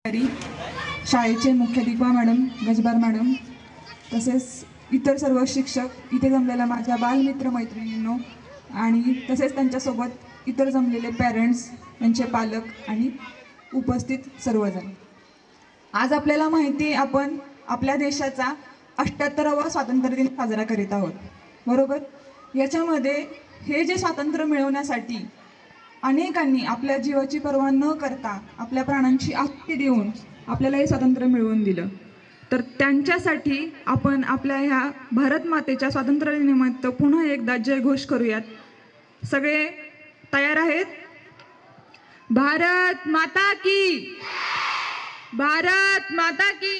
शाळेचे मुख्याध्यापिका madam गजबार madam तसेच इतर सर्व शिक्षक इथे जमलेल्या माझ्या बालमित्र मैत्रिणींनो आणि तसेच त्यांच्यासोबत इतर जमलेले पेरेंट्स त्यांचे पालक आणि उपस्थित सर्वजण, आज आपल्याला माहिती आपण आपल्या देशाचा 78वा स्वातंत्र्य दिन साजरा करीत आहोत, बरोबर. याच्यामध्ये हे जे स्वातंत्र्य मिळवण्यासाठी अनेकांनी आपल्या जीवाची पर्वा न करता आपल्या प्राणांची आहुती देऊन आपल्याला हे स्वातंत्र्य मिळवून दिलं. तर त्यांच्यासाठी आपण आपल्या ह्या भारत मातेच्या स्वातंत्र्यानिमित्त पुन्हा एकदा जयघोष करूयात. सगळे तयार आहेत? भारत माता की, भारत माता की,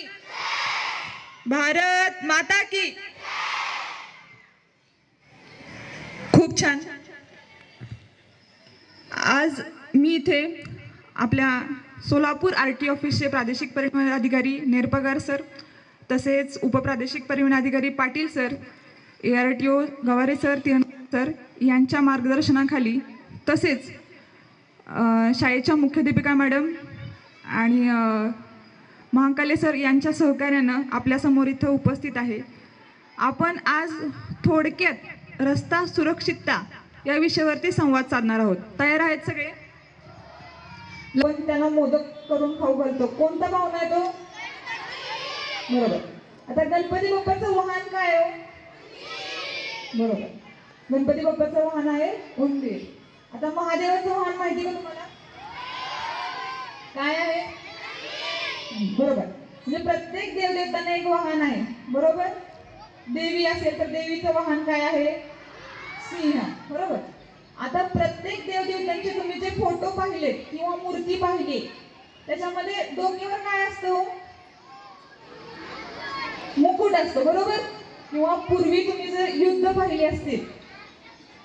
भारत माता की. खूप छान. आज मी इथे आपल्या सोलापूर आरटी ऑफिसचे प्रादेशिक परिवहन अधिकारी नेरपगार सर, तसेच उपप्रादेशिक परिवहन अधिकारी Patil sir, ARTO Gaware sir, sir यांच्या मार्गदर्शनाखाली, तसेच शाळेच्या मुख्याध्यापिका मॅडम आणि महाकाले सर यांच्या सहकार्यानं आपल्यासमोर इथं उपस्थित आहे. आपण आज थोडक्यात रस्ता सुरक्षितता या विषयावरती संवाद साधणार आहोत. तयार आहेत सगळे? त्यांना मोदक करून खाऊ घालतो. कोणता पाहुणा आहे तो? बरोबर. आता गणपती बाप्पाचं वाहन काय आहे? बरोबर, गणपती बाप्पाचं वाहन आहे उंदीर. आता महादेवाचं वाहन माहिती का तुम्हाला? काय आहे? बरोबर. म्हणजे प्रत्येक देवदेवतांना एक वाहन आहे, बरोबर. देवी असेल तर देवीचं वाहन काय आहे? सिंह, बरोबर. आता प्रत्येक देवदेवतांचे तुम्ही जे फोटो पाहिले किंवा मूर्ती पाहिली त्याच्यामध्ये डोक्यावर काय असतं? मुकुट असतो, बरोबर. किंवा पूर्वी तुम्ही जर युद्ध पाहिले असतील,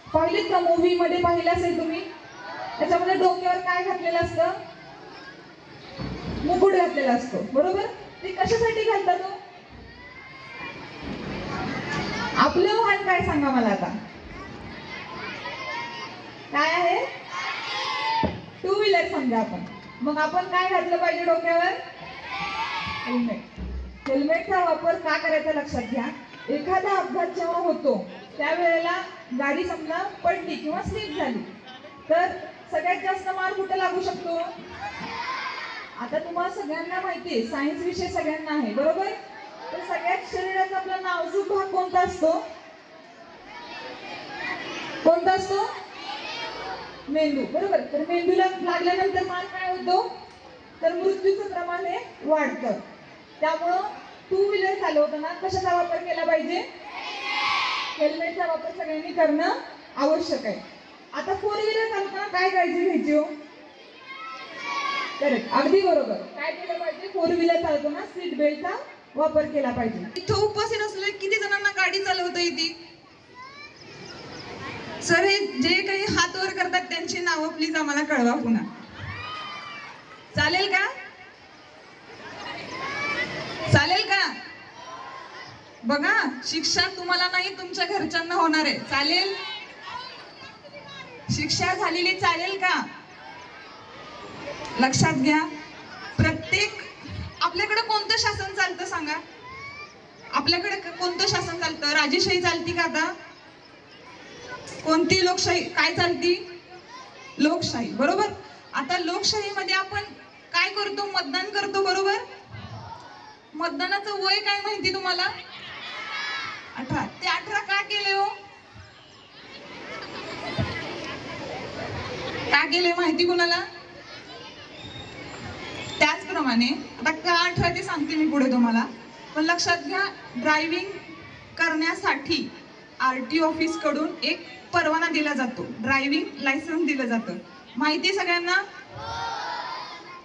पाहिलेत का? मूवी मध्ये पाहिले असेल तुम्ही, त्याच्यामध्ये डोक्यावर काय घातलेलं असतं? मुकुट घातलेला असतो, बरोबर. ते कशासाठी घालतात? आपलं वाहन काय सांगा मला आता? काय आहे? टू व्हीलर समजा आपण. मग आपण काय घातलं पाहिजे डोक्यावर? हेल्मेट. हेल्मेटचा वापर का करायचा लक्षात घ्या. एखादा अपघात जेव्हा होतो त्यावेळेला गाडी समजा पडली किंवा स्लिप झाली तर सगळ्यात जास्त मार कुठे लागू शकतो? आता तुम्हाला सगळ्यांना माहिती आहे, सायन्स विषय सगळ्यांना आहे, बरोबर. तर सगळ्यात शरीराचा आपला नाजूक भाग कोणता असतो? कोणता असतो? मेंदू, बरोबर. तर मेंदूला लागल्यानंतर मार काय होतो? तर मृत्यूचं प्रमाण हे वाढतं. त्यामुळं टू व्हीलर चालवताना कशाचा वापर केला पाहिजे? हेल्मेटचा वापर सगळ्यांनी करणं आवश्यक आहे. आता फोर व्हीलर चालवताना काय काळजी घ्यायची हो? करेक्ट, अगदी बरोबर. काय केलं पाहिजे? फोर व्हीलर चालवताना सीट बेल्टचा वापर केला पाहिजे. इथं उपस्थित असलेल्या किती जणांना गाडी चालवता येते? सर, हे जे काही हात वर करतात त्यांची नावं प्लीज आम्हाला कळवा पुन्हा. चालेल का? चालेल का? बघा, शिक्षा तुम्हाला नाही तुमच्या घरच्यांना होणार आहे. चालेल? शिक्षा झालेली चालेल का? लक्षात घ्या. प्रत्येक आपल्याकडे कोणतं शासन चालतं सांगा? आपल्याकडे कोणतं शासन चालतं? राजेशाही चालती का आता? कोणती लोकशाही? काय चालती? लोकशाही, बरोबर. आता लोकशाहीमध्ये आपण काय करतो? मतदान करतो, बरोबर. मतदानाचं वय काय माहिती तुम्हाला? 18. ते 18 का केले हो? का केले माहिती कोणाला? त्याचप्रमाणे आता का 18 ते सांगते मी पुढे तुम्हाला, पण लक्षात घ्या, ड्रायव्हिंग करण्यासाठी RTO ऑफिस कडून एक परवाना दिला जातो, ड्रायव्हिंग लायसन्स दिलं जातं. माहिती सगळ्यांना?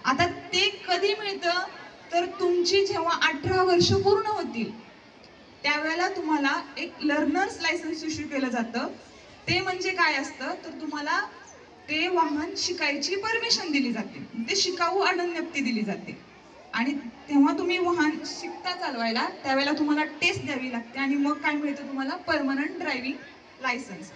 आता ते कधी मिळतं? तर तुमची जेव्हा 18 वर्ष पूर्ण होतील त्यावेळेला तुम्हाला एक लर्नर्स लायसन्स इश्यू केलं जातं. ते म्हणजे काय असतं? तर तुम्हाला ते वाहन शिकायची परमिशन दिली जाते, ते शिकाऊ अनन्यक्ती दिली जाते. आणि तेव्हा तुम्ही वाहन शिकता चालवायला त्यावेळेला तुम्हाला टेस्ट द्यावी लागते आणि मग काय मिळतं तुम्हाला? Permanent driving licence.